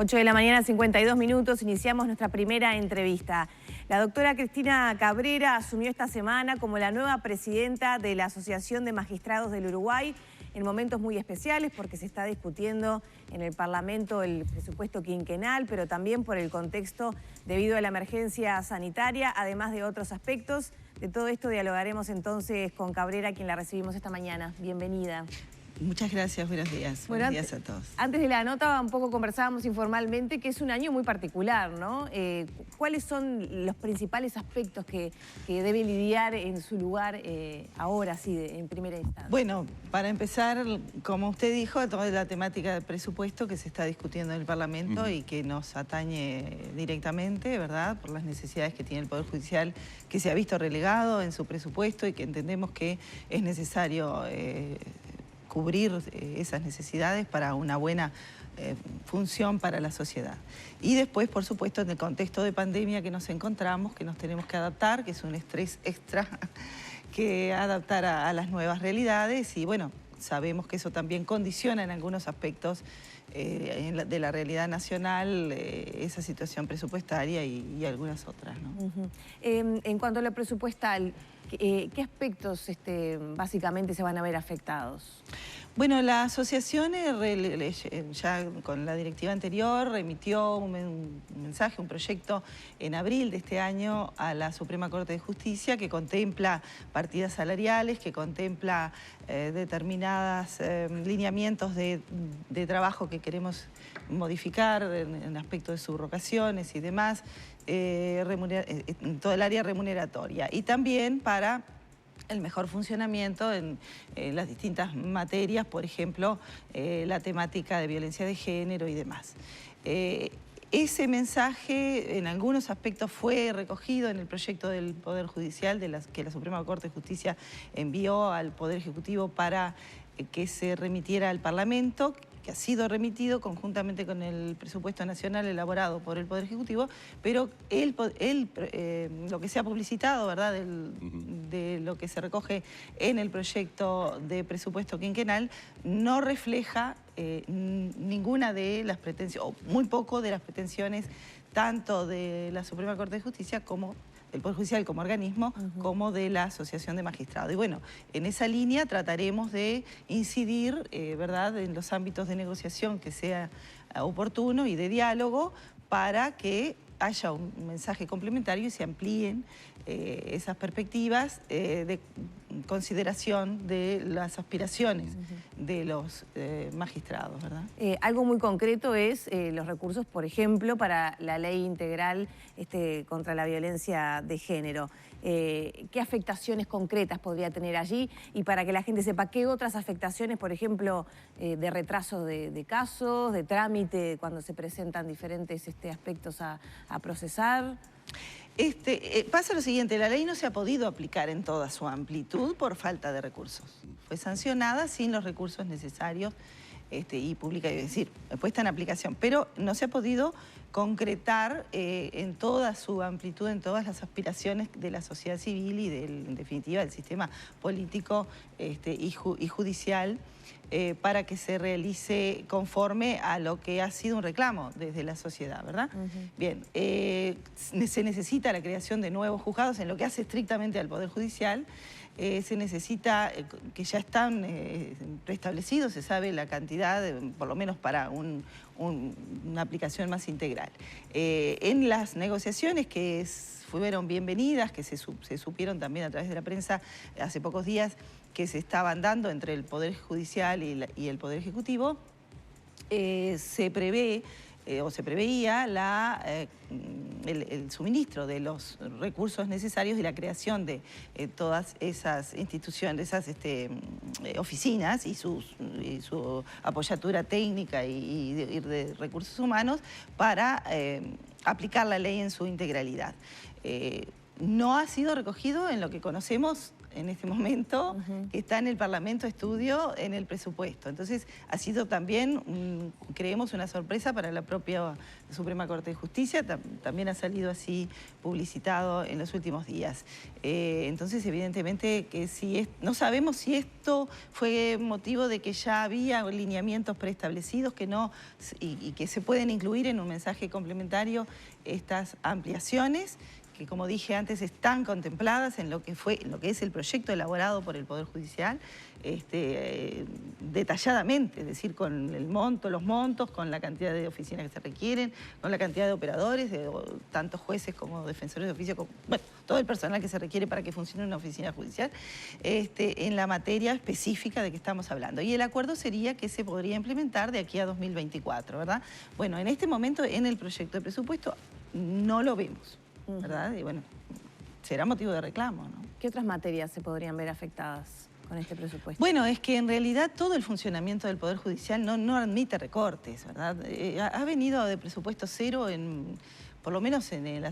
8 de la mañana, 52 minutos, iniciamos nuestra primera entrevista. La doctora Cristina Cabrera asumió esta semana como la nueva presidenta de la Asociación de Magistrados del Uruguay en momentos muy especiales porque se está discutiendo en el Parlamento el presupuesto quinquenal, pero también por el contexto debido a la emergencia sanitaria, además de otros aspectos. De todo esto dialogaremos entonces con Cabrera, quien la recibimos esta mañana. Bienvenida. Muchas gracias, buenos días. Bueno, buenos días a todos. Antes de la nota un poco conversábamos informalmente que es un año muy particular, ¿no? ¿Cuáles son los principales aspectos que debe lidiar en su lugar ahora, sí, en primera instancia? Bueno, para empezar, como usted dijo, toda la temática del presupuesto que se está discutiendo en el Parlamento y que nos atañe directamente, ¿verdad? Por las necesidades que tiene el Poder Judicial, que se ha visto relegado en su presupuesto y que entendemos que es necesario cubrir esas necesidades para una buena función para la sociedad. Y después, por supuesto, en el contexto de pandemia que nos encontramos, que nos tenemos que adaptar, que es un estrés extra que adaptar a las nuevas realidades y bueno, sabemos que eso también condiciona en algunos aspectos de la realidad nacional esa situación presupuestaria y algunas otras, ¿no? En cuanto a lo presupuestal, ¿qué aspectos básicamente se van a ver afectados? Bueno, la asociación ya con la directiva anterior remitió un mensaje, un proyecto en abril de este año a la Suprema Corte de Justicia que contempla partidas salariales, que contempla determinados lineamientos de trabajo que queremos modificar en aspecto de subrogaciones y demás, en todo el área remuneratoria y también para el mejor funcionamiento en las distintas materias, por ejemplo, la temática de violencia de género y demás. Ese mensaje en algunos aspectos fue recogido en el proyecto del Poder Judicial que la Suprema Corte de Justicia envió al Poder Ejecutivo para que se remitiera al Parlamento, que ha sido remitido conjuntamente con el presupuesto nacional elaborado por el Poder Ejecutivo, pero lo que se ha publicitado, ¿verdad?, de lo que se recoge en el proyecto de presupuesto quinquenal, no refleja ninguna de las pretensiones, o muy poco de las pretensiones, tanto de la Suprema Corte de Justicia como del Poder Judicial como organismo, como de la Asociación de Magistrados. Y bueno, en esa línea trataremos de incidir, ¿verdad?, en los ámbitos de negociación que sea oportuno y de diálogo para que haya un mensaje complementario y se amplíen esas perspectivas de consideración de las aspiraciones de los magistrados, ¿verdad? Algo muy concreto es los recursos, por ejemplo, para la ley integral contra la violencia de género. ¿Qué afectaciones concretas podría tener allí? Y para que la gente sepa, ¿qué otras afectaciones, por ejemplo, de retraso de casos, de trámite, cuando se presentan diferentes aspectos a procesar? Pasa lo siguiente, la ley no se ha podido aplicar en toda su amplitud por falta de recursos. Fue sancionada sin los recursos necesarios y pública, es decir, puesta en aplicación, pero no se ha podido concretar en toda su amplitud, en todas las aspiraciones de la sociedad civil y en definitiva del sistema político y judicial para que se realice conforme a lo que ha sido un reclamo desde la sociedad, ¿verdad? Bien, se necesita la creación de nuevos juzgados en lo que hace estrictamente al Poder Judicial. Se necesita, que ya están preestablecidos, se sabe la cantidad, por lo menos para una aplicación más integral. En las negociaciones que fueron bienvenidas, que se supieron también a través de la prensa hace pocos días, que se estaban dando entre el Poder Judicial y el Poder Ejecutivo, se prevé o se preveía el suministro de los recursos necesarios y la creación de todas esas instituciones, esas oficinas y su apoyatura técnica y de recursos humanos para aplicar la ley en su integralidad. No ha sido recogido en lo que conocemos en este momento, que está en el Parlamento estudio en el presupuesto. Entonces ha sido también, creemos, una sorpresa para la propia Suprema Corte de Justicia, también ha salido así publicitado en los últimos días. Entonces evidentemente que no sabemos si esto fue motivo de que ya había lineamientos preestablecidos y que se pueden incluir en un mensaje complementario estas ampliaciones, que como dije antes están contempladas en lo que es el proyecto elaborado por el Poder Judicial, detalladamente, es decir, con los montos, con la cantidad de oficinas que se requieren, con la cantidad de operadores, tanto jueces como defensores de oficio, bueno, todo el personal que se requiere para que funcione una oficina judicial, en la materia específica de que estamos hablando. Y el acuerdo sería que se podría implementar de aquí a 2024, ¿verdad? Bueno, en este momento en el proyecto de presupuesto no lo vemos, ¿verdad? Y bueno, será motivo de reclamo, ¿no? ¿Qué otras materias se podrían ver afectadas con este presupuesto? Bueno, es que en realidad todo el funcionamiento del Poder Judicial no admite recortes, ¿verdad? Ha venido de presupuesto cero por lo menos en la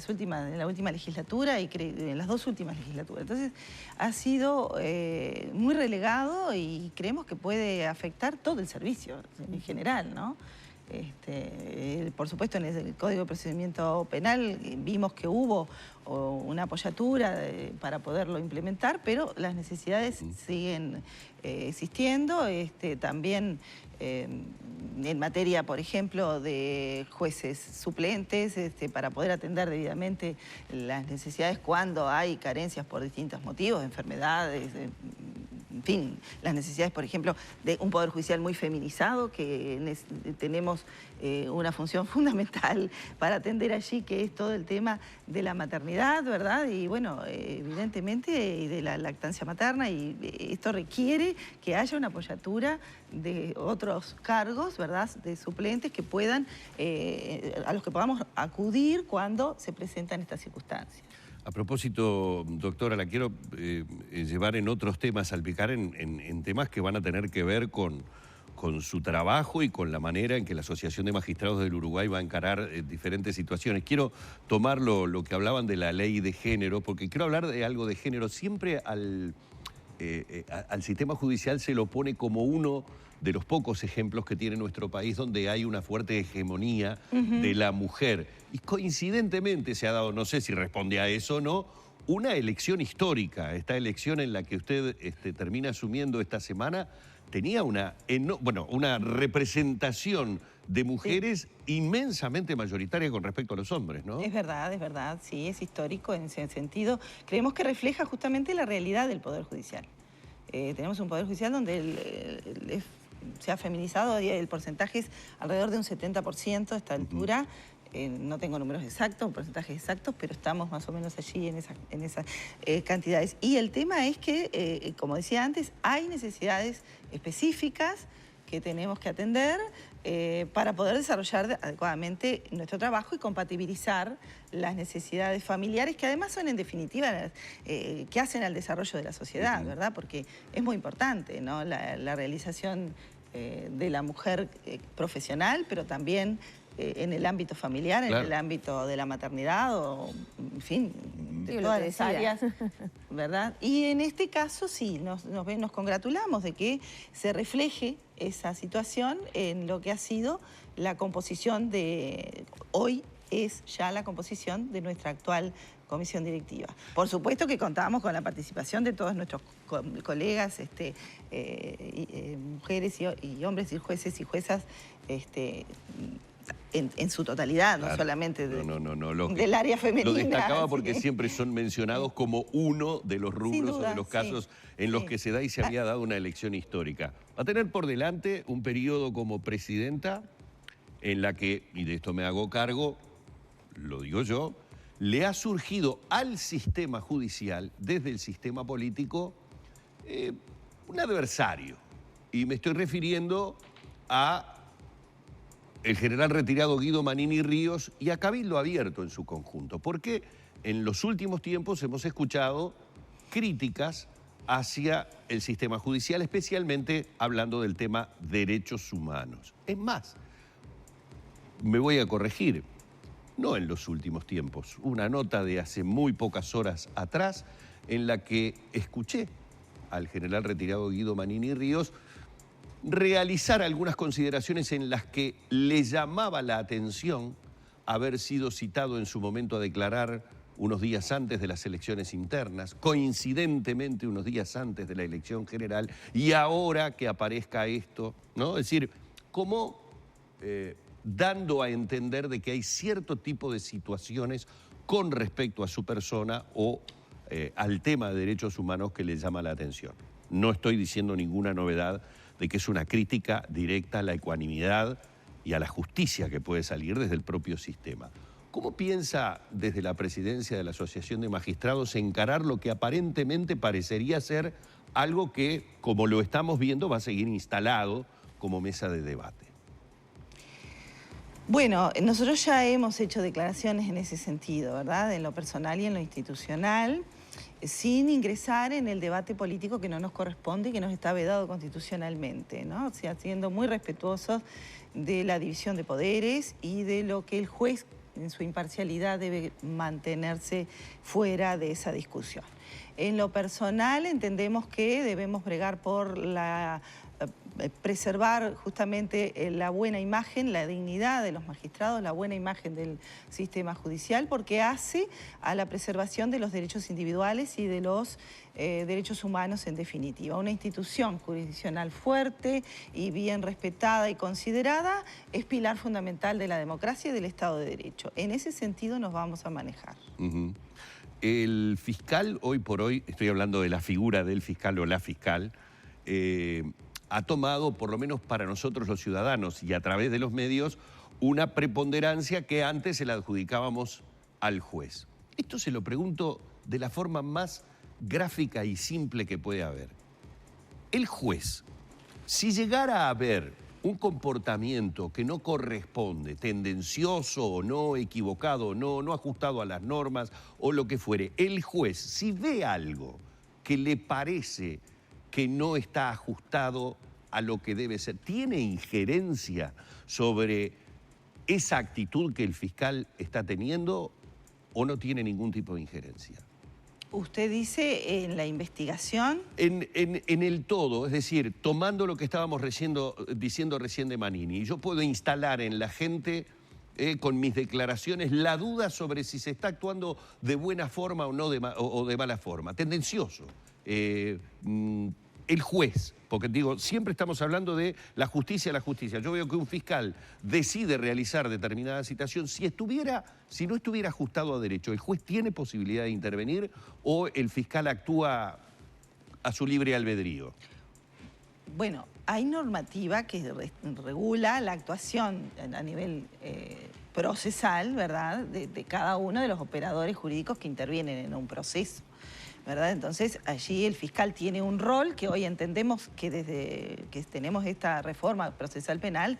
última legislatura y en las 2 últimas legislaturas. Entonces ha sido muy relegado y creemos que puede afectar todo el servicio en general, ¿no? Por supuesto, en el Código de Procedimiento Penal vimos que hubo una apoyatura para poderlo implementar, pero las necesidades siguen existiendo. También en materia, por ejemplo, de jueces suplentes, para poder atender debidamente las necesidades cuando hay carencias por distintos motivos, enfermedades, en fin, las necesidades, por ejemplo, de un Poder Judicial muy feminizado, que tenemos una función fundamental para atender allí, que es todo el tema de la maternidad, ¿verdad? Y bueno, evidentemente de la lactancia materna, y esto requiere que haya una apoyatura de otros cargos, ¿verdad?, de suplentes que puedan, a los que podamos acudir cuando se presentan estas circunstancias. A propósito, doctora, la quiero llevar en otros temas, salpicar en temas que van a tener que ver con su trabajo y con la manera en que la Asociación de Magistrados del Uruguay va a encarar diferentes situaciones. Quiero tomar lo que hablaban de la ley de género, porque quiero hablar de algo de género. Siempre al sistema judicial se lo pone como uno de los pocos ejemplos que tiene nuestro país donde hay una fuerte hegemonía de la mujer. Y coincidentemente se ha dado, no sé si responde a eso o no, una elección histórica. Esta elección en la que usted termina asumiendo esta semana tenía una representación de mujeres inmensamente mayoritaria con respecto a los hombres, ¿no? Es verdad, sí, es histórico en ese sentido. Creemos que refleja justamente la realidad del Poder Judicial. Tenemos un Poder Judicial donde se ha feminizado, el porcentaje es alrededor de un 70% a esta altura. No tengo números exactos, porcentajes exactos, pero estamos más o menos allí en esas cantidades. Y el tema es que, como decía antes, hay necesidades específicas que tenemos que atender para poder desarrollar adecuadamente nuestro trabajo y compatibilizar las necesidades familiares, que además son en definitiva las que hacen al desarrollo de la sociedad, ¿verdad? Porque es muy importante, ¿no?, la realización de la mujer profesional, pero también en el ámbito familiar, en el ámbito de la maternidad, o en fin, de todas las áreas, ¿verdad? Y en este caso sí, nos congratulamos de que se refleje esa situación en lo que ha sido la composición hoy es ya la composición de nuestra actual comisión directiva. Por supuesto que contábamos con la participación de todos nuestros colegas, mujeres y hombres y jueces y juezas, en su totalidad, claro, no solamente del área femenina. Lo destacaba porque siempre son mencionados como uno de los rubros o de los casos en los que se da y se había dado una elección histórica. Va a tener por delante un periodo como presidenta en la que, y de esto me hago cargo, lo digo yo, le ha surgido al sistema judicial, desde el sistema político, un adversario. Y me estoy refiriendo a el general retirado Guido Manini Ríos y a Cabildo Abierto en su conjunto, porque en los últimos tiempos hemos escuchado críticas hacia el sistema judicial, especialmente hablando del tema derechos humanos. Es más, me voy a corregir, no en los últimos tiempos, una nota de hace muy pocas horas atrás en la que escuché al general retirado Guido Manini Ríos realizar algunas consideraciones en las que le llamaba la atención haber sido citado en su momento a declarar unos días antes de las elecciones internas, coincidentemente unos días antes de la elección general, y ahora que aparezca esto, ¿no? Es decir, como dando a entender de que hay cierto tipo de situaciones con respecto a su persona o al tema de derechos humanos que le llama la atención. No estoy diciendo ninguna novedad de que es una crítica directa a la ecuanimidad y a la justicia que puede salir desde el propio sistema. ¿Cómo piensa desde la presidencia de la Asociación de Magistrados encarar lo que aparentemente parecería ser algo que, como lo estamos viendo, va a seguir instalado como mesa de debate? Bueno, nosotros ya hemos hecho declaraciones en ese sentido, ¿verdad? En lo personal y en lo institucional, sin ingresar en el debate político que no nos corresponde y que nos está vedado constitucionalmente, ¿no? O sea, siendo muy respetuosos de la división de poderes y de lo que el juez en su imparcialidad debe mantenerse fuera de esa discusión. En lo personal entendemos que debemos bregar por preservar justamente la buena imagen, la dignidad de los magistrados, la buena imagen del sistema judicial, porque hace a la preservación de los derechos individuales y de los derechos humanos en definitiva. Una institución jurisdiccional fuerte y bien respetada y considerada es pilar fundamental de la democracia y del Estado de Derecho. En ese sentido nos vamos a manejar. El fiscal, hoy por hoy, estoy hablando de la figura del fiscal o la fiscal, ha tomado, por lo menos para nosotros los ciudadanos y a través de los medios, una preponderancia que antes se la adjudicábamos al juez. Esto se lo pregunto de la forma más gráfica y simple que puede haber. El juez, si llegara a haber un comportamiento que no corresponde, tendencioso o no, equivocado o no ajustado a las normas o lo que fuere, el juez, si ve algo que le parece que no está ajustado a lo que debe ser, ¿tiene injerencia sobre esa actitud que el fiscal está teniendo o no tiene ningún tipo de injerencia? ¿Usted dice en la investigación? En el todo, es decir, tomando lo que estábamos diciendo recién de Manini, yo puedo instalar en la gente, con mis declaraciones, la duda sobre si se está actuando de buena forma o no o de mala forma, tendencioso. El juez, porque digo, siempre estamos hablando de la justicia. Yo veo que un fiscal decide realizar determinada citación, si no estuviera ajustado a derecho, ¿el juez tiene posibilidad de intervenir o el fiscal actúa a su libre albedrío? Bueno, hay normativa que regula la actuación a nivel procesal, ¿verdad?, de cada uno de los operadores jurídicos que intervienen en un proceso, ¿verdad? Entonces, allí el fiscal tiene un rol que hoy entendemos que desde que tenemos esta reforma procesal penal,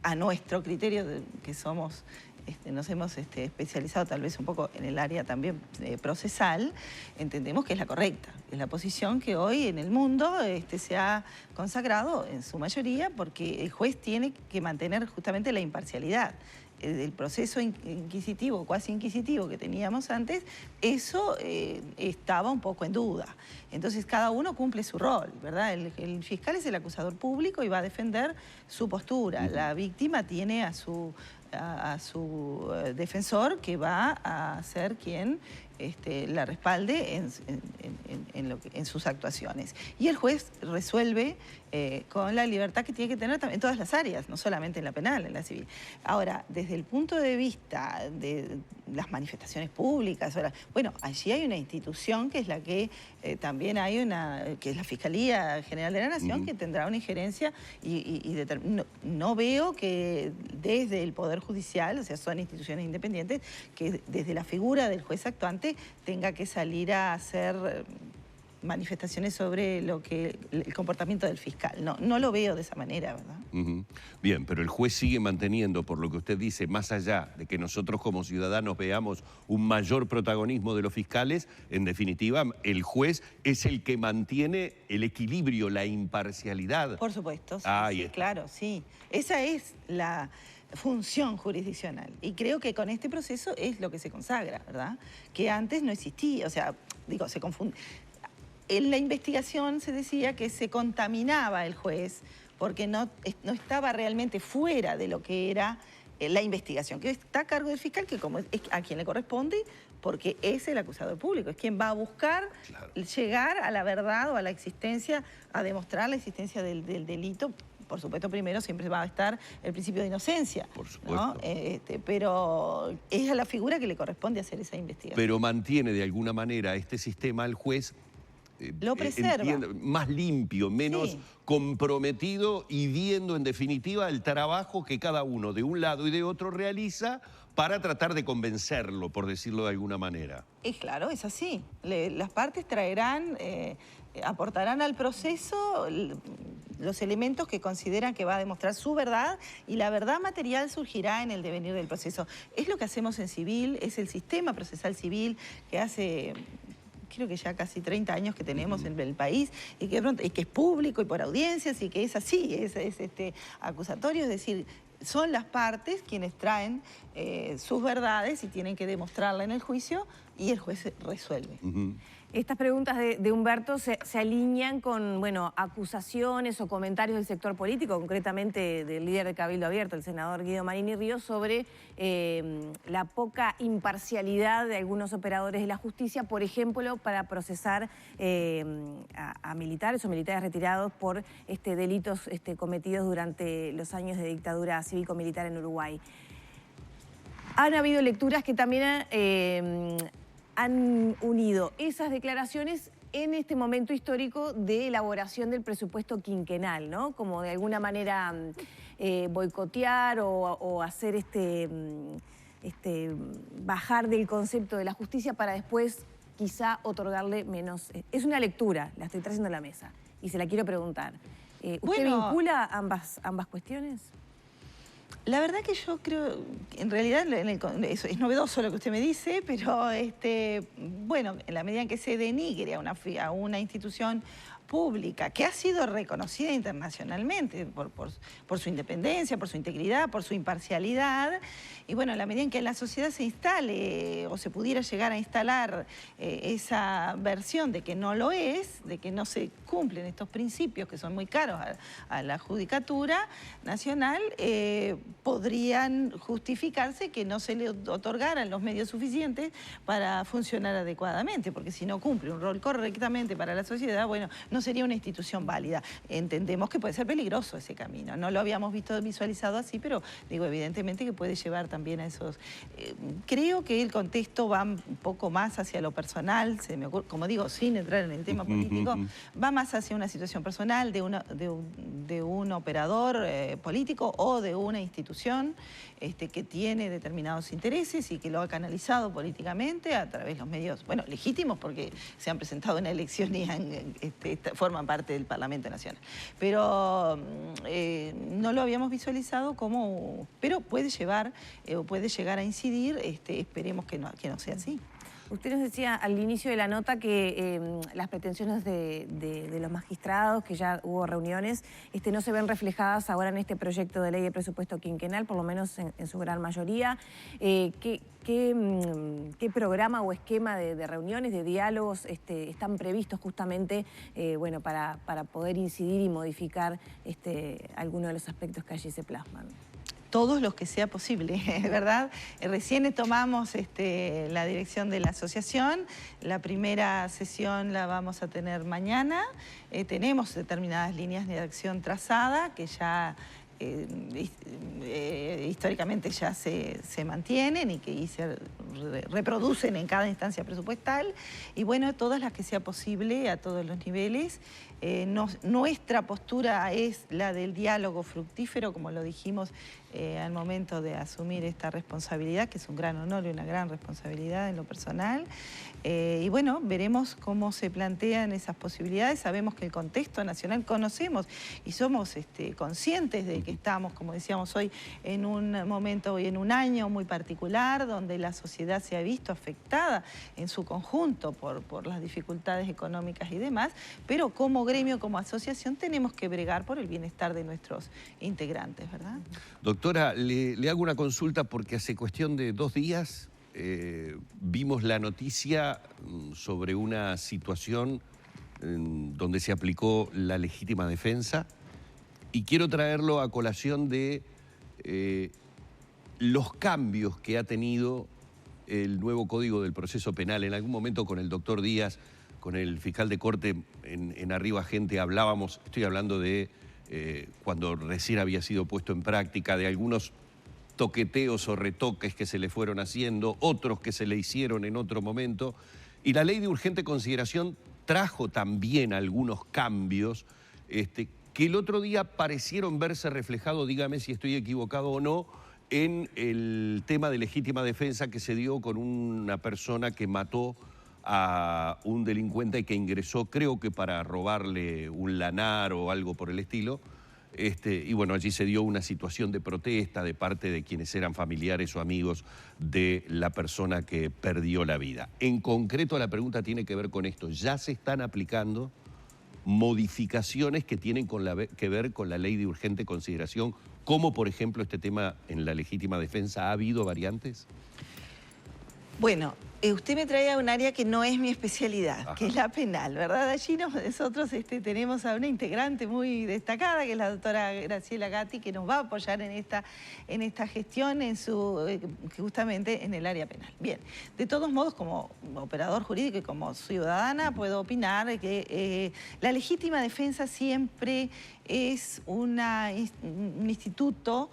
a nuestro criterio, que somos, nos hemos especializado tal vez un poco en el área también procesal, entendemos que es la correcta, es la posición que hoy en el mundo se ha consagrado en su mayoría, porque el juez tiene que mantener justamente la imparcialidad. El proceso inquisitivo, cuasi inquisitivo que teníamos antes, eso estaba un poco en duda. Entonces cada uno cumple su rol, ¿verdad? El fiscal es el acusador público y va a defender su postura. La víctima tiene a su defensor, que va a ser quien la respalde en sus actuaciones. Y el juez resuelve con la libertad que tiene que tener en todas las áreas, no solamente en la penal, en la civil. Ahora, desde el punto de vista de las manifestaciones públicas, bueno, allí hay una institución que es la que también hay que es la Fiscalía General de la Nación, que tendrá una injerencia no veo que desde el Poder Judicial, o sea, son instituciones independientes, que desde la figura del juez actuante tenga que salir a hacer manifestaciones sobre el comportamiento del fiscal. No lo veo de esa manera, ¿verdad? Bien, pero el juez sigue manteniendo, por lo que usted dice, más allá de que nosotros como ciudadanos veamos un mayor protagonismo de los fiscales, en definitiva, el juez es el que mantiene el equilibrio, la imparcialidad. Por supuesto, sí, sí, claro, sí. Esa es función jurisdiccional. Y creo que con este proceso es lo que se consagra, ¿verdad? Que antes no existía, o sea, digo, se confunde. En la investigación se decía que se contaminaba el juez porque no estaba realmente fuera de lo que era la investigación, que está a cargo del fiscal, que como es a quien le corresponde, porque es el acusador público, es quien va a buscar llegar a la verdad o a la existencia, a demostrar la existencia del delito. Por supuesto, primero siempre va a estar el principio de inocencia, por supuesto, ¿no? Pero es a la figura que le corresponde hacer esa investigación. Pero mantiene de alguna manera este sistema al juez lo preserva. Más limpio, menos comprometido y viendo en definitiva el trabajo que cada uno de un lado y de otro realiza para tratar de convencerlo, por decirlo de alguna manera. Es claro, es así. Las partes traerán, aportarán al proceso los elementos que consideran que va a demostrar su verdad, y la verdad material surgirá en el devenir del proceso. Es lo que hacemos en civil, es el sistema procesal civil que hace... creo que ya casi 30 años que tenemos en el país y que es público y por audiencias y que es así, es acusatorio, es decir, son las partes quienes traen sus verdades y tienen que demostrarla en el juicio y el juez resuelve. Estas preguntas de Humberto se alinean con, bueno, acusaciones o comentarios del sector político, concretamente del líder de Cabildo Abierto, el senador Guido Marini Ríos, sobre la poca imparcialidad de algunos operadores de la justicia, por ejemplo, para procesar a militares o militares retirados por delitos cometidos durante los años de dictadura cívico-militar en Uruguay. Han habido lecturas que también han unido esas declaraciones en este momento histórico de elaboración del presupuesto quinquenal, ¿no? Como de alguna manera boicotear o hacer bajar del concepto de la justicia para después quizá otorgarle menos. Es una lectura, la estoy trayendo a la mesa y se la quiero preguntar. ¿Usted vincula ambas cuestiones? La verdad que yo creo, en realidad es novedoso lo que usted me dice, pero bueno, en la medida en que se denigre a una institución pública que ha sido reconocida internacionalmente por su independencia, por su integridad, por su imparcialidad, y bueno, en la medida en que en la sociedad se instale o se pudiera llegar a instalar esa versión de que no lo es, de que no se cumplen estos principios que son muy caros a la judicatura nacional, podrían justificarse que no se le otorgaran los medios suficientes para funcionar adecuadamente, porque si no cumple un rol correctamente para la sociedad, bueno, no sería una institución válida. Entendemos que puede ser peligroso ese camino. No lo habíamos visto visualizado así, pero digo, evidentemente que puede llevar también a esos... creo que el contexto va un poco más hacia lo personal, se me ocurre, como digo, sin entrar en el tema político, va más hacia una situación personal de un operador político o de una institución que tiene determinados intereses y que lo ha canalizado políticamente a través de los medios, bueno, legítimos porque se han presentado en elección y forman parte del Parlamento Nacional. Pero no lo habíamos visualizado como... Pero puede llevar o puede llegar a incidir, esperemos que no sea así. Usted nos decía al inicio de la nota que las pretensiones de los magistrados, que ya hubo reuniones, no se ven reflejadas ahora en este proyecto de ley de presupuesto quinquenal, por lo menos en su gran mayoría. ¿Qué programa o esquema de reuniones, de diálogos están previstos justamente bueno, para poder incidir y modificar algunos de los aspectos que allí se plasman? Todos los que sea posible, ¿verdad? Recién tomamos la dirección de la asociación, la primera sesión la vamos a tener mañana, tenemos determinadas líneas de acción trazadas que ya históricamente ya se mantienen y que se reproducen en cada instancia presupuestal, y bueno, todas las que sea posible a todos los niveles. Nuestra postura es la del diálogo fructífero, como lo dijimos al momento de asumir esta responsabilidad, que es un gran honor y una gran responsabilidad en lo personal. Y bueno, veremos cómo se plantean esas posibilidades. Sabemos que el contexto nacional conocemos y somos conscientes de que estamos, como decíamos hoy, en un momento y en un año muy particular, donde la sociedad se ha visto afectada en su conjunto por las dificultades económicas y demás, pero como gremio, como asociación, tenemos que bregar por el bienestar de nuestros integrantes, ¿verdad? Doctora, le hago una consulta porque hace cuestión de 2 días vimos la noticia sobre una situación donde se aplicó la legítima defensa y quiero traerlo a colación de los cambios que ha tenido el nuevo Código del Proceso Penal. En algún momento con el doctor Díaz, con el fiscal de corte en Arriba Gente hablábamos, estoy hablando de cuando recién había sido puesto en práctica, de algunos toqueteos o retoques que se le fueron haciendo, otros que se le hicieron en otro momento. Y la ley de urgente consideración trajo también algunos cambios que el otro día parecieron verse reflejados, dígame si estoy equivocado o no, en el tema de legítima defensa que se dio con una persona que mató a un delincuente y que ingresó, creo que para robarle un lanar o algo por el estilo. Y bueno, allí se dio una situación de protesta de parte de quienes eran familiares o amigos de la persona que perdió la vida. En concreto, la pregunta tiene que ver con esto. ¿Ya se están aplicando modificaciones que tienen que ver con la ley de urgente consideración, como por ejemplo este tema en la legítima defensa? ¿Ha habido variantes? Bueno, usted me trae a un área que no es mi especialidad, Ajá, que es la penal, ¿verdad? Allí nosotros tenemos a una integrante muy destacada, que es la doctora Graciela Gatti, que nos va a apoyar en esta gestión, justamente en el área penal. Bien, de todos modos, como operador jurídico y como ciudadana, puedo opinar que la legítima defensa siempre es un instituto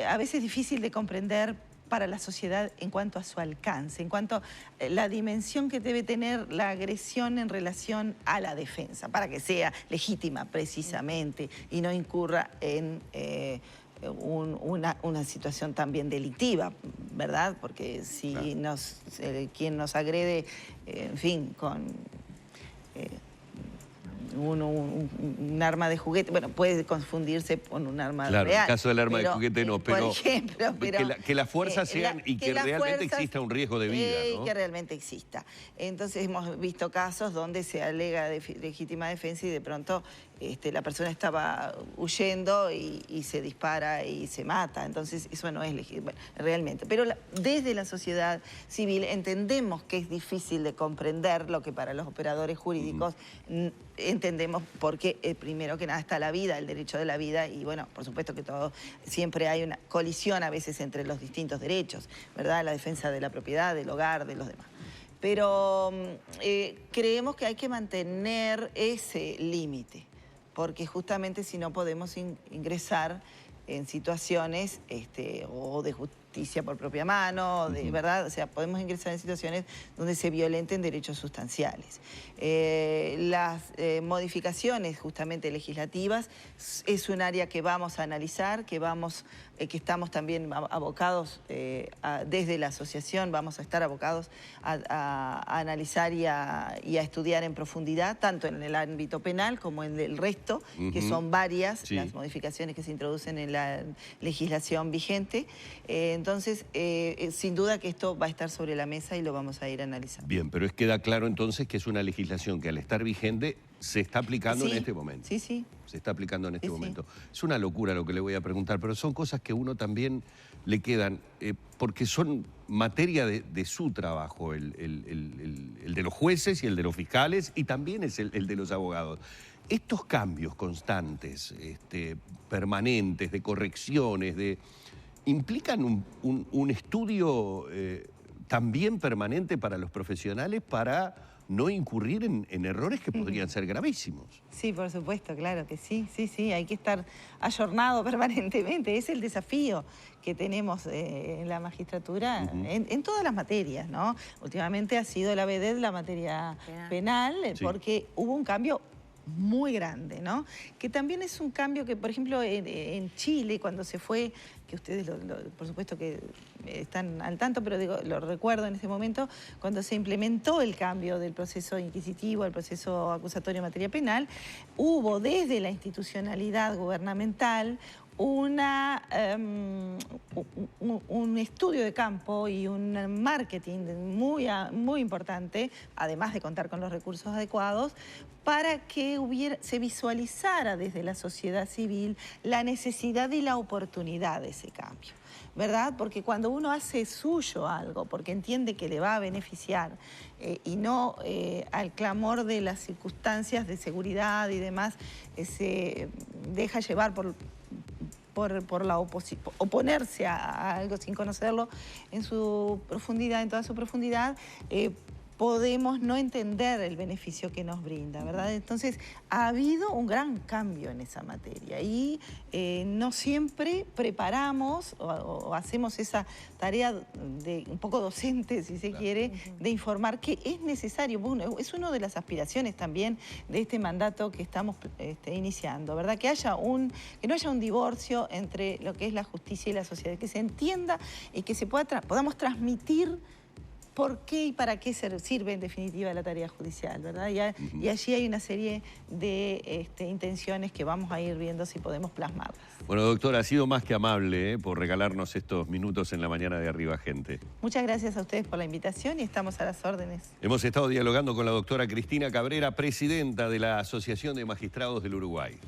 a veces difícil de comprender para la sociedad en cuanto a su alcance, en cuanto a la dimensión que debe tener la agresión en relación a la defensa, para que sea legítima precisamente y no incurra en una situación también delictiva, ¿verdad? Porque si quien nos agrede, en fin, con un arma de juguete, bueno, puede confundirse con un arma real. Claro, en el caso del arma de juguete no, pero, por ejemplo, que las fuerzas sean y que realmente exista un riesgo de vida, ¿no? Y que realmente exista. Entonces hemos visto casos donde se alega legítima defensa y de pronto la persona estaba huyendo y se dispara y se mata. Entonces eso no es legítimo realmente. Pero desde la sociedad civil entendemos que es difícil de comprender lo que para los operadores jurídicos entendemos, porque primero que nada está la vida, el derecho de la vida, y bueno, por supuesto que siempre hay una colisión a veces entre los distintos derechos, ¿verdad? La defensa de la propiedad, del hogar, de los demás. Pero creemos que hay que mantener ese límite, porque justamente si no podemos ingresar en situaciones o de justicia por propia mano, ¿verdad? O sea, podemos ingresar en situaciones donde se violenten derechos sustanciales. Las modificaciones justamente legislativas es un área que vamos a analizar, que estamos también abocados, desde la asociación vamos a estar abocados a analizar y a estudiar en profundidad, tanto en el ámbito penal como en el resto, que son varias las modificaciones que se introducen en la legislación vigente. Entonces, sin duda que esto va a estar sobre la mesa y lo vamos a ir analizando. Bien, pero queda claro entonces que es una legislación que al estar vigente se está aplicando en este momento. Sí, sí. Se está aplicando en este momento. Es una locura lo que le voy a preguntar, pero son cosas que a uno también le quedan, porque son materia de su trabajo, el de los jueces y el de los fiscales, y también es el de los abogados. Estos cambios constantes, permanentes, de correcciones, implican un estudio también permanente para los profesionales para no incurrir en errores que podrían ser gravísimos. Sí, por supuesto, claro que sí, hay que estar ayornado permanentemente, es el desafío que tenemos en la magistratura en todas las materias, ¿no? Últimamente ha sido la vedette la materia penal porque hubo un cambio muy grande, ¿no? Que también es un cambio que, por ejemplo, en Chile, cuando se fue, que ustedes por supuesto que están al tanto, pero digo, lo recuerdo en ese momento, cuando se implementó el cambio del proceso inquisitivo al proceso acusatorio en materia penal, hubo desde la institucionalidad gubernamental un estudio de campo y un marketing muy importante, además de contar con los recursos adecuados, para que se visualizara desde la sociedad civil la necesidad y la oportunidad de ese cambio, ¿verdad? Porque cuando uno hace suyo algo, porque entiende que le va a beneficiar y no al clamor de las circunstancias de seguridad y demás, se deja llevar por oponerse a algo sin conocerlo en su profundidad, en toda su profundidad, podemos no entender el beneficio que nos brinda, ¿verdad? Entonces, ha habido un gran cambio en esa materia y no siempre preparamos o hacemos esa tarea de un poco docente, si se quiere, de informar que es necesario. Bueno, es una de las aspiraciones también de este mandato que estamos iniciando, ¿verdad? Que no haya un divorcio entre lo que es la justicia y la sociedad, que se entienda y que podamos transmitir por qué y para qué sirve en definitiva la tarea judicial, ¿verdad? Y allí hay una serie de intenciones que vamos a ir viendo si podemos plasmarlas. Bueno, doctora, ha sido más que amable por regalarnos estos minutos en la mañana de Arriba Gente. Muchas gracias a ustedes por la invitación y estamos a las órdenes. Hemos estado dialogando con la doctora Cristina Cabrera, presidenta de la Asociación de Magistrados del Uruguay.